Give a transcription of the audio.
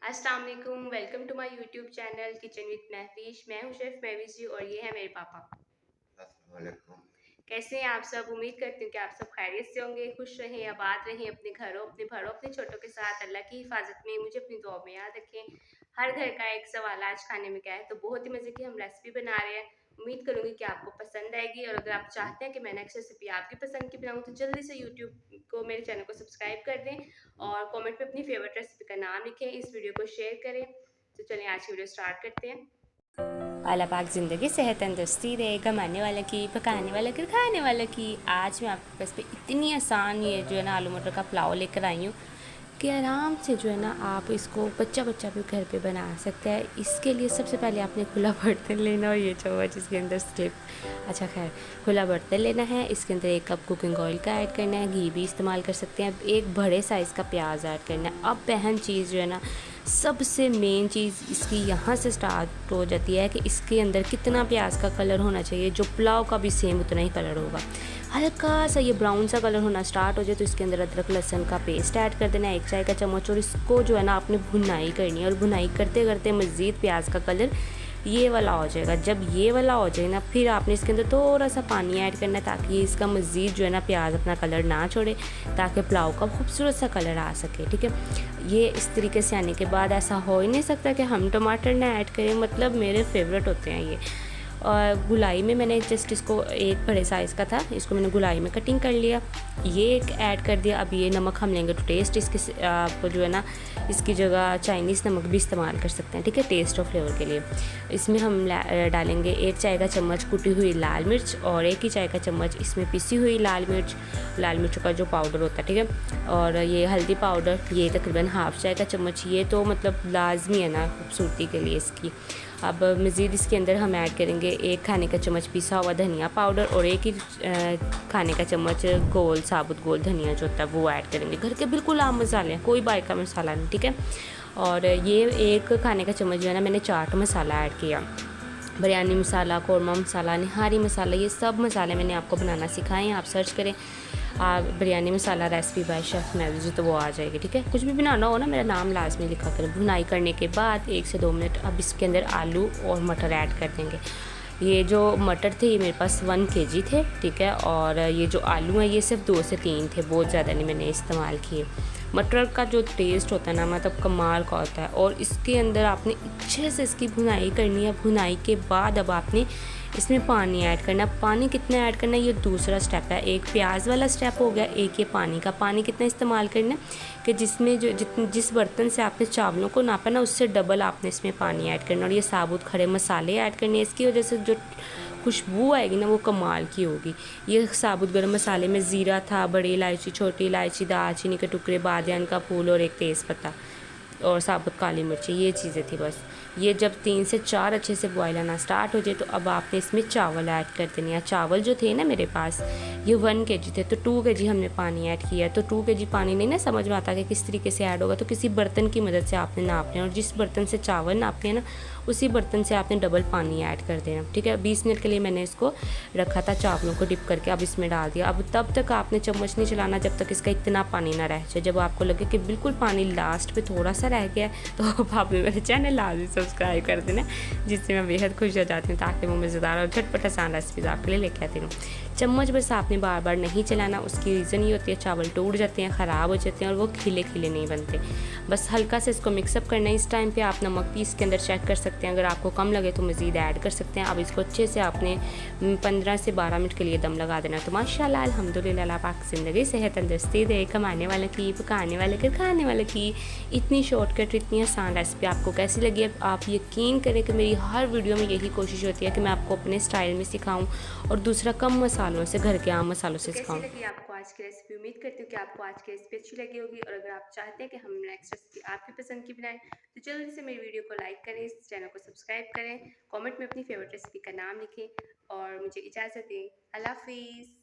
अस्सलाम वालेकुम, welcome to my YouTube channel kitchen with Mahfish. मैं हूं शेफ़ महविश जी और ये है मेरे पापा। अस्सलाम वालेकुम। कैसे हैं आप सब? उम्मीद करती हूँ कि आप सब खैरियत से होंगे, खुश रहें, आबाद रहें अपने घरों, अपने भरों, अपने छोटों के साथ। अल्लाह की हिफाज़त में मुझे अपनी दुआओं में याद रखें। हर घर का एक सवाल आज खाने में क्या है, तो बहुत ही मज़े की हम रेसिपी बना रहे हैं। उम्मीद करूँगी कि आपको पसंद आएगी और अगर आप चाहते हैं कि मैं नेक्स्ट रेसिपी आपकी पसंद की बनाऊँ तो जल्दी से यूट्यूब को मेरे चैनल को सब्सक्राइब कर दें और कमेंट में अपनी फेवरेट रेसिपी का नाम लिखें, इस वीडियो को शेयर करें। तो चलिए आज की वीडियो स्टार्ट करते हैं। आला पाक ज़िंदगी सेहत तंदुरुस्ती रहे, कमाने वाला की, पकाने वाला की, खाने वाला की। आज मैं आपके पास पे इतनी आसान ये जो है ना आलू मटर का पुलाव लेकर आई हूँ कि आराम से जो है ना आप इसको बच्चा बच्चा भी घर पे बना सकते हैं। इसके लिए सबसे पहले आपने खुला बर्तन लेना और ये चम्मच इसके अंदर स्लिप अच्छा खैर खुला बर्तन लेना है। इसके अंदर 1 कप कुकिंग ऑयल का ऐड करना है, घी भी इस्तेमाल कर सकते हैं। एक बड़े साइज़ का प्याज ऐड करना है। अब अहम चीज़ जो है ना, सबसे मेन चीज़ इसकी यहाँ से स्टार्ट हो जाती है कि इसके अंदर कितना प्याज का कलर होना चाहिए, जो पुलाव का भी सेम उतना ही कलर होगा। हल्का सा ये ब्राउन सा कलर होना स्टार्ट हो जाए तो इसके अंदर अदरक लहसुन का पेस्ट ऐड कर देना है, 1 चाय का चम्मच। और इसको जो है ना आपने भुनाई करनी है और भुनाई करते करते मज़ीद प्याज का कलर ये वाला हो जाएगा। जब ये वाला हो जाए ना, फिर आपने इसके अंदर थोड़ा सा पानी ऐड करना है ताकि इसका मज़ीद जो है ना प्याज अपना कलर ना छोड़े, ताकि पुलाव का खूबसूरत सा कलर आ सके। ठीक है, ये इस तरीके से आने के बाद ऐसा हो ही नहीं सकता कि हम टमाटर ना ऐड करें, मतलब मेरे फेवरेट होते हैं ये। और गुलाई में मैंने जस्ट इसको एक बड़े साइज़ का था, इसको मैंने गुलाई में कटिंग कर लिया, ये एक ऐड कर दिया। अब ये नमक हम लेंगे टू टेस्ट, इसके आप जो है ना इसकी जगह चाइनीज़ नमक भी इस्तेमाल कर सकते हैं। ठीक है, टेस्ट और फ्लेवर के लिए इसमें हम डालेंगे 1 चाय का चम्मच कुटी हुई लाल मिर्च और 1 ही चाय का चम्मच इसमें पिसी हुई लाल मिर्च का जो पाउडर होता है। ठीक है, और ये हल्दी पाउडर, ये तकरीबन हाफ़ चाय का चम्मच, ये तो मतलब लाजमी है ना खूबसूरती के लिए इसकी। अब मज़ीद इसके अंदर हम ऐड करेंगे 1 खाने का चम्मच पिसा हुआ धनिया पाउडर और 1 ही खाने का चम्मच साबुत गोल धनिया जो होता है वो ऐड करेंगे। घर के बिल्कुल आम मसाले हैं, कोई बाहर का मसाला नहीं। ठीक है, और ये 1 खाने का चम्मच जो है ना मैंने चाट मसाला ऐड किया। बिरयानी मसाला, कौरमा मसाला, निहारी मसाला, ये सब मसाले मैंने आपको बनाना सिखाए हैं। आप सर्च करें बिरयानी मसाला रेसिपी बाय शेफ़ महविश जी, तो वो आ जाएगी। ठीक है, कुछ भी बनाना हो ना मेरा नाम लाजमी लिखा करें। भुनाई करने के बाद 1 से 2 मिनट अब इसके अंदर आलू और मटर ऐड कर देंगे। ये जो मटर थे ये मेरे पास 1 केजी थे। ठीक है, और ये जो आलू हैं ये सिर्फ 2 से 3 थे, बहुत ज़्यादा नहीं मैंने इस्तेमाल किए। मटर का जो टेस्ट होता है ना, मतलब कमाल का होता है। और इसके अंदर आपने अच्छे से इसकी भुनाई करनी है। भुनाई के बाद अब आपने इसमें पानी ऐड करना। पानी कितना ऐड करना है ये दूसरा स्टेप है। एक प्याज वाला स्टेप हो गया, एक ये पानी का। पानी कितना इस्तेमाल करना है कि जिसमें जिस बर्तन से आपने चावलों को नापा ना, उससे डबल आपने इसमें पानी ऐड करना। और ये साबुत खड़े मसाले ऐड करने हैं। इसकी वजह से जो खुशबू आएगी ना वो कमाल की होगी। ये साबुत गरम मसाले में ज़ीरा था, बड़ी इलायची, छोटी इलायची, दालचीनी के टुकड़े, बादियान का फूल और 1 तेज़पत्ता और साबुत काली मिर्ची, ये चीज़ें थी बस। ये जब 3 से 4 अच्छे से बॉयल आना स्टार्ट हो जाए तो अब आपने इसमें चावल ऐड कर देने हैं। चावल जो थे ना मेरे पास ये 1 केजी थे, तो 2 केजी हमने पानी ऐड किया। तो 2 केजी पानी नहीं ना समझ में आता कि किस तरीके से ऐड होगा, तो किसी बर्तन की मदद से आपने नापना है और जिस बर्तन से चावल नापने हैं ना उसी बर्तन से आपने डबल पानी ऐड कर देना। ठीक है, 20 मिनट के लिए मैंने इसको रखा था चावलों को डिप करके। अब इसमें डाल दिया। अब तब तक आपने चम्मच नहीं चलाना जब तक इसका इतना पानी ना रह जाए। जब आपको लगे कि बिल्कुल पानी लास्ट पे थोड़ा सा रह गया है तो आपने मेरे चैनल लाजमी सब्सक्राइब कर देना, जिससे मैं बेहद खुश हो जाती हूँ, ताकि मैं मज़ेदार और झटपट आसान रेसिपीज़ आपके लिए लेके आती हूँ। चम्मच बस आपने बार बार नहीं चलाना, उसकी रीज़न ये होती है चावल टूट जाते हैं, ख़राब हो जाते हैं और वो खिले खिले नहीं बनते। बस हल्का से इसको मिक्सअप करना है। इस टाइम पे आप नमक भी इसके अंदर चेक कर सकते हैं, अगर आपको कम लगे तो मज़ीद ऐड कर सकते हैं। अब इसको अच्छे से आपने 15 से 12 मिनट के लिए दम लगा देना। तो माशाल्लाह अल्हम्दुलिल्लाह, अल्लाह पाक ज़िंदगी सेहत तंदुरुस्ती दे, कमाने वाले की, पकाने वाले की, खाने वाले की। इतनी शॉर्टकट, इतनी आसान रेसिपी आपको कैसी लगी? अब आप यकीन करें कि मेरी हर वीडियो में यही कोशिश होती है कि मैं आपको अपने स्टाइल में सिखाऊं और दूसरा कम मसालों से, घर के आम मसालों तो से कैसी सिखाऊं। लगी आपको आज की रेसिपी? उम्मीद करती हूँ कि आपको आज की रेसिपी अच्छी लगी होगी और अगर आप चाहते हैं कि हम नेक्स्ट रेसिपी आपकी पसंद की बनाएं तो जल्दी से मेरी वीडियो को लाइक करें, इस चैनल को सब्सक्राइब करें, कमेंट में अपनी फेवरेट रेसिपी का नाम लिखें और मुझे इजाज़त दें। अल्लाह हाफिज़।